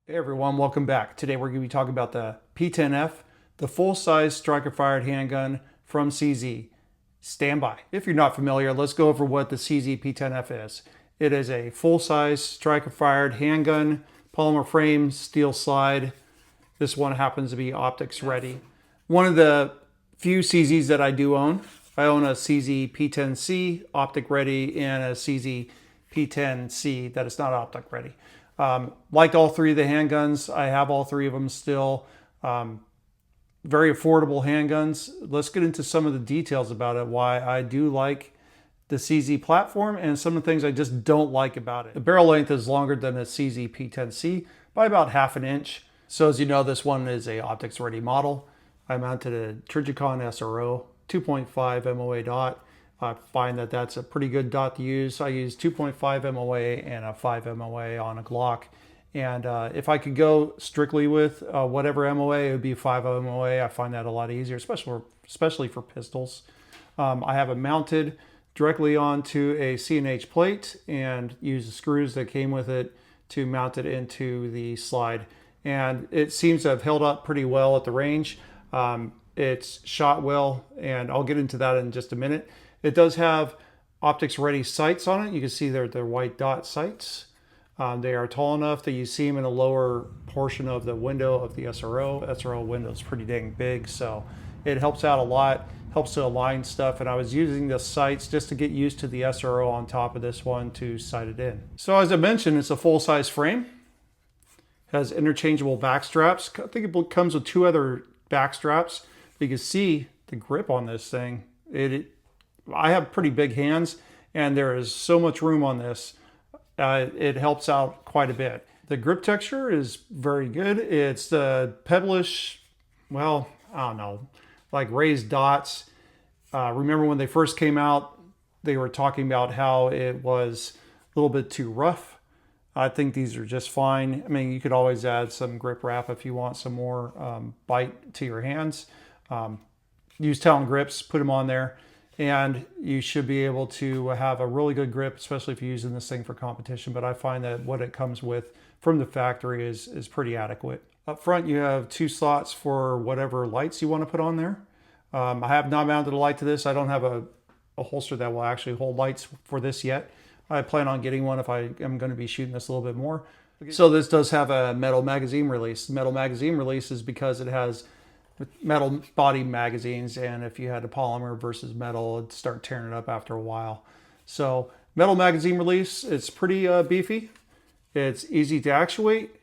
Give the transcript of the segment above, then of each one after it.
Hey everyone, welcome back. Today we're going to be talking about the P10F, the full-size striker-fired handgun from CZ. Stand by. If you're not familiar, let's go over what the CZ P10F is. It is a full-size striker-fired handgun, polymer frame, steel slide. This one happens to be optics ready. One of the few CZs that I do own. I own a CZ P10C optic ready and a CZ P10C that is not optic ready. Liked all three of the handguns. I have all three of them still. Very affordable handguns. Let's get into some of the details about it, why I do like the CZ platform and some of the things I just don't like about it. The barrel length is longer than a CZ P10C by about ½ inch. So as you know, this one is a optics ready model. I mounted a Trijicon SRO 2.5 MOA dot. I find that that's a pretty good dot to use. I use 2.5 MOA and a 5 MOA on a Glock. And if I could go strictly with whatever MOA, it would be 5 MOA. I find that a lot easier, especially for pistols. I have it mounted directly onto a C&H plate and use the screws that came with it to mount it into the slide. And it seems to have held up pretty well at the range. It's shot well, and I'll get into that in just a minute. It does have optics ready sights on it. You can see they're white dot sights. They are tall enough that you see them in the lower portion of the window of the SRO. SRO window is pretty dang big, so it helps out a lot, helps to align stuff. And I was using the sights just to get used to the SRO on top of this one to sight it in. So as I mentioned, it's a full-size frame. Has interchangeable back straps. I think it comes with 2 other back straps. You can see the grip on this thing. I have pretty big hands, and there is so much room on this. It helps out quite a bit. The grip texture is very good. It's the pebblish, well, I don't know, like raised dots. Remember when they first came out, they were talking about how it was a little bit too rough. I think these are just fine. I mean, you could always add some grip wrap if you want some more bite to your hands. Use Talon grips, put them on there, and you should be able to have a really good grip, especially if you're using this thing for competition. But I find that what it comes with from the factory is pretty adequate. Up front, you have 2 slots for whatever lights you want to put on there. I have not mounted a light to this. I don't have a holster that will actually hold lights for this yet. I plan on getting one if I am going to be shooting this a little bit more. So this does have a metal magazine release. Metal magazine release is because it has metal body magazines, and if you had a polymer versus metal, it'd start tearing it up after a while. So metal magazine release, it's pretty beefy. It's easy to actuate,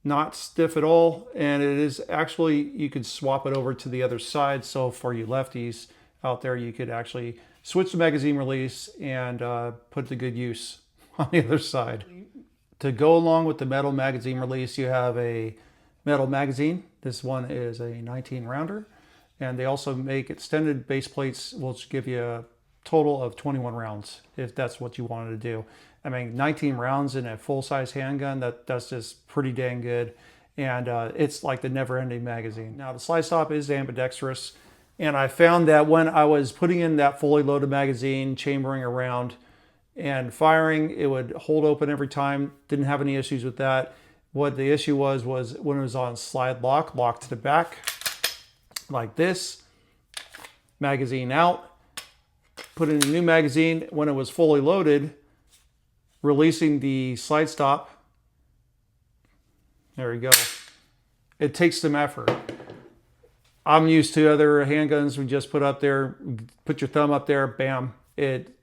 not stiff at all, and it is actually, you could swap it over to the other side. So for you lefties out there, you could actually switch the magazine release and put to good use on the other side. To go along with the metal magazine release, you have a metal magazine. This one is a 19 rounder, and they also make extended base plates, which give you a total of 21 rounds if that's what you wanted to do. I mean, 19 rounds in a full-size handgun, that's just pretty dang good, and it's like the never-ending magazine. Now the slide stop is ambidextrous, and I found that when I was putting in that fully loaded magazine, chambering around and firing, it would hold open every time. Didn't have any issues with that. What the issue was when it was on slide lock to the back, like this, magazine out, put in a new magazine. When it was fully loaded, releasing the slide stop, there we go. It takes some effort. I'm used to other handguns we just put up there, put your thumb up there, bam, it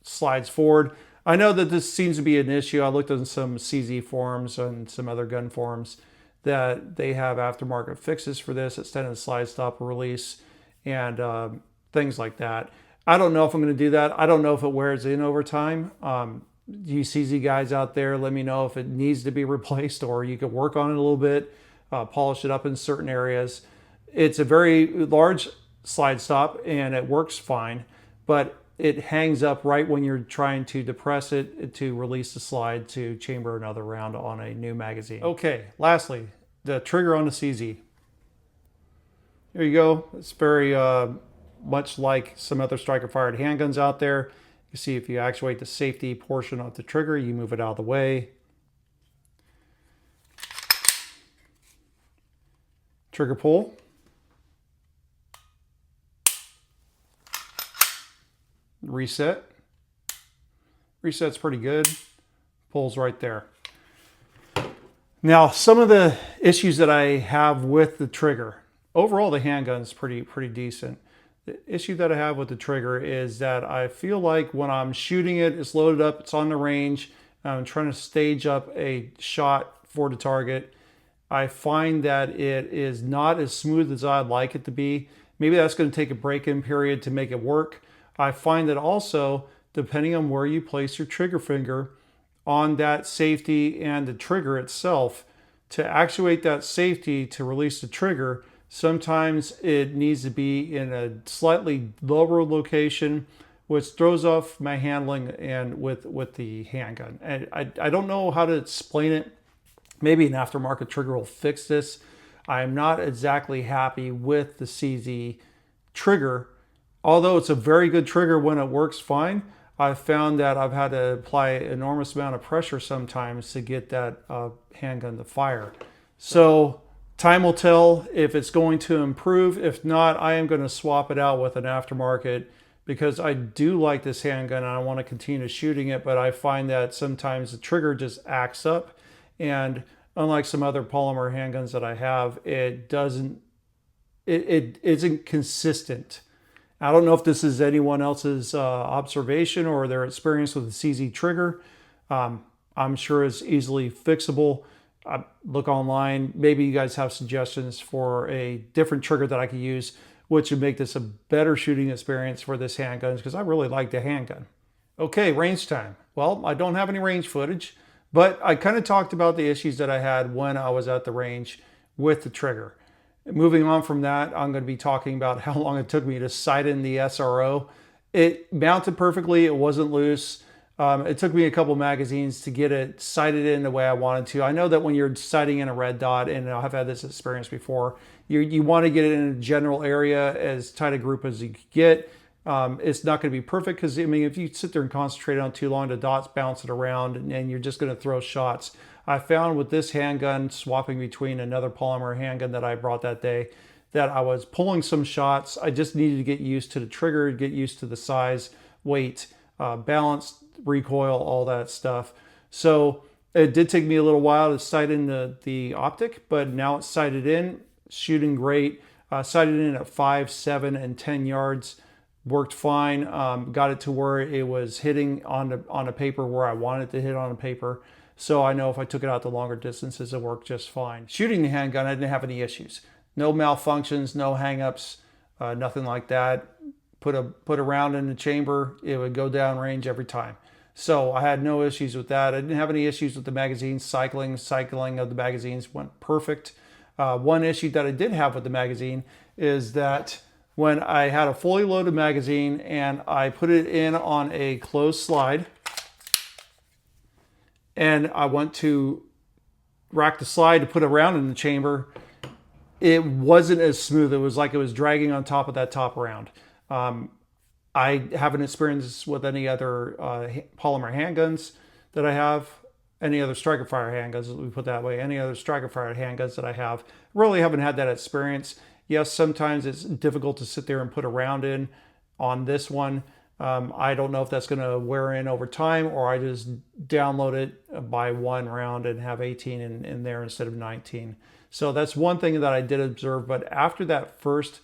slides forward. I know that this seems to be an issue. I looked on some CZ forums and some other gun forums that they have aftermarket fixes for this, extended slide stop release, and things like that. I don't know if I'm going to do that. I don't know if it wears in over time. You CZ guys out there, let me know if it needs to be replaced, or you could work on it a little bit, polish it up in certain areas. It's a very large slide stop and it works fine, but it hangs up right when you're trying to depress it to release the slide to chamber another round on a new magazine. Okay, lastly, the trigger on the CZ. There you go. It's very much like some other striker-fired handguns out there. You see if you actuate the safety portion of the trigger, you move it out of the way. Trigger pull. Reset. Reset's pretty good. Pulls right there. Now, some of the issues that I have with the trigger. Overall, the handgun's pretty decent. The issue that I have with the trigger is that I feel like when I'm shooting it, it's loaded up, it's on the range, I'm trying to stage up a shot for the target. I find that it is not as smooth as I'd like it to be. Maybe that's going to take a break-in period to make it work. I find that also, depending on where you place your trigger finger on that safety and the trigger itself, to actuate that safety to release the trigger, sometimes it needs to be in a slightly lower location, which throws off my handling and with the handgun. And I don't know how to explain it. Maybe an aftermarket trigger will fix this. I'm not exactly happy with the CZ trigger. Although it's a very good trigger when it works fine, I've found that I've had to apply an enormous amount of pressure sometimes to get that handgun to fire. So time will tell if it's going to improve. If not, I am going to swap it out with an aftermarket because I do like this handgun and I want to continue shooting it, but I find that sometimes the trigger just acts up, and unlike some other polymer handguns that I have, it isn't consistent. I don't know if this is anyone else's observation or their experience with the CZ trigger. I'm sure it's easily fixable. Look online. Maybe you guys have suggestions for a different trigger that I could use, which would make this a better shooting experience for this handgun, because I really like the handgun. Okay, range time. Well, I don't have any range footage, but I kind of talked about the issues that I had when I was at the range with the trigger. Moving on from that, I'm going to be talking about how long it took me to sight in the SRO. It mounted perfectly. It wasn't loose. It took me a couple magazines to get it sighted in the way I wanted to. I know that when you're sighting in a red dot, and I've had this experience before, you want to get it in a general area, as tight a group as you can get. It's not going to be perfect because, I mean, if you sit there and concentrate on too long, the dots bouncing around and you're just going to throw shots. I found with this handgun, swapping between another polymer handgun that I brought that day, that I was pulling some shots. I just needed to get used to the trigger, get used to the size, weight, balance, recoil, all that stuff. So it did take me a little while to sight in the optic, but now it's sighted in, shooting great. Sighted in at 5, 7, and 10 yards. Worked fine. Got it to where it was hitting on a paper where I wanted it to hit on a paper. So I know if I took it out to longer distances, it worked just fine. Shooting the handgun, I didn't have any issues. No malfunctions, no hangups, nothing like that. Put a round in the chamber, it would go down range every time. So I had no issues with that. I didn't have any issues with the magazines. Cycling of the magazines went perfect. One issue that I did have with the magazine is that when I had a fully loaded magazine and I put it in on a closed slide, and I went to rack the slide to put a round in the chamber, it wasn't as smooth. It was like it was dragging on top of that top round. I haven't experienced this with any other polymer handguns that I have, any other striker fire handguns, let me put that way, any other striker fire handguns that I have. Really haven't had that experience. Yes, sometimes it's difficult to sit there and put a round in on this one. I don't know if that's going to wear in over time, or I just download it by one round and have 18 in there instead of 19. So that's one thing that I did observe. But after that first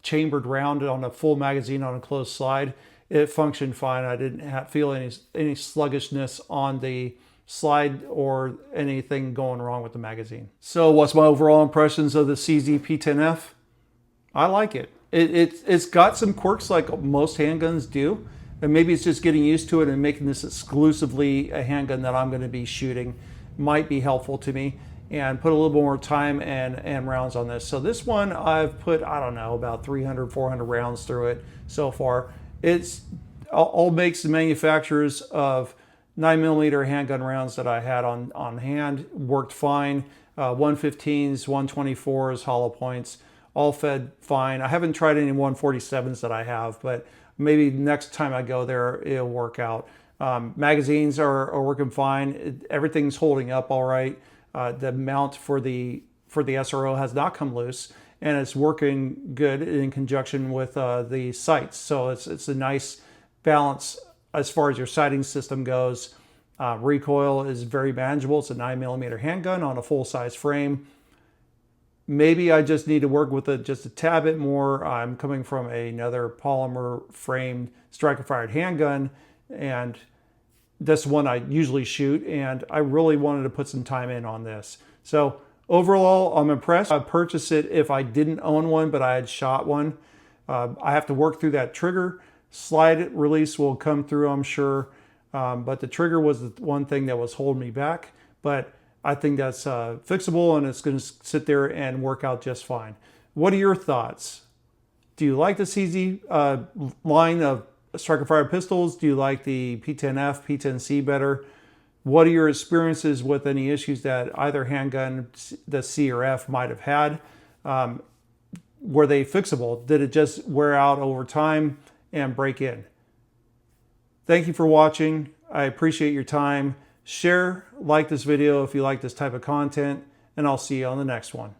chambered round on a full magazine on a closed slide, it functioned fine. I didn't feel any sluggishness on the slide or anything going wrong with the magazine. So what's my overall impressions of the CZ P10F? I like it. It's got some quirks like most handguns do, and maybe it's just getting used to it and making this exclusively a handgun that I'm going to be shooting might be helpful to me, and put a little more time and rounds on this. So this one I've put, I don't know, about 300, 400 rounds through it so far. It's all makes and manufacturers of 9mm handgun rounds that I had on hand worked fine. 115s, 124s, hollow points, all fed fine. I haven't tried any 147s that I have, but maybe next time I go there, it'll work out. Magazines are working fine. Everything's holding up all right. The mount for the for the SRO has not come loose, and it's working good in conjunction with the sights. So it's a nice balance as far as your sighting system goes. Recoil is very manageable. It's a 9mm handgun on a full-size frame. Maybe I just need to work with it just a tad bit more. I'm coming from another polymer framed striker-fired handgun, and this one I usually shoot, and I really wanted to put some time in on this. So overall, I'm impressed. I'd purchase it if I didn't own one, but I had shot one. I have to work through that trigger. Slide release will come through, I'm sure. But the trigger was the one thing that was holding me back. But I think that's fixable, and it's going to sit there and work out just fine. What are your thoughts? Do you like the CZ line of striker-fired pistols? Do you like the P10F, P10C better? What are your experiences with any issues that either handgun, the C or F, might have had? Were they fixable? Did it just wear out over time and break in? Thank you for watching. I appreciate your time. Share, like this video if you like this type of content, and I'll see you on the next one.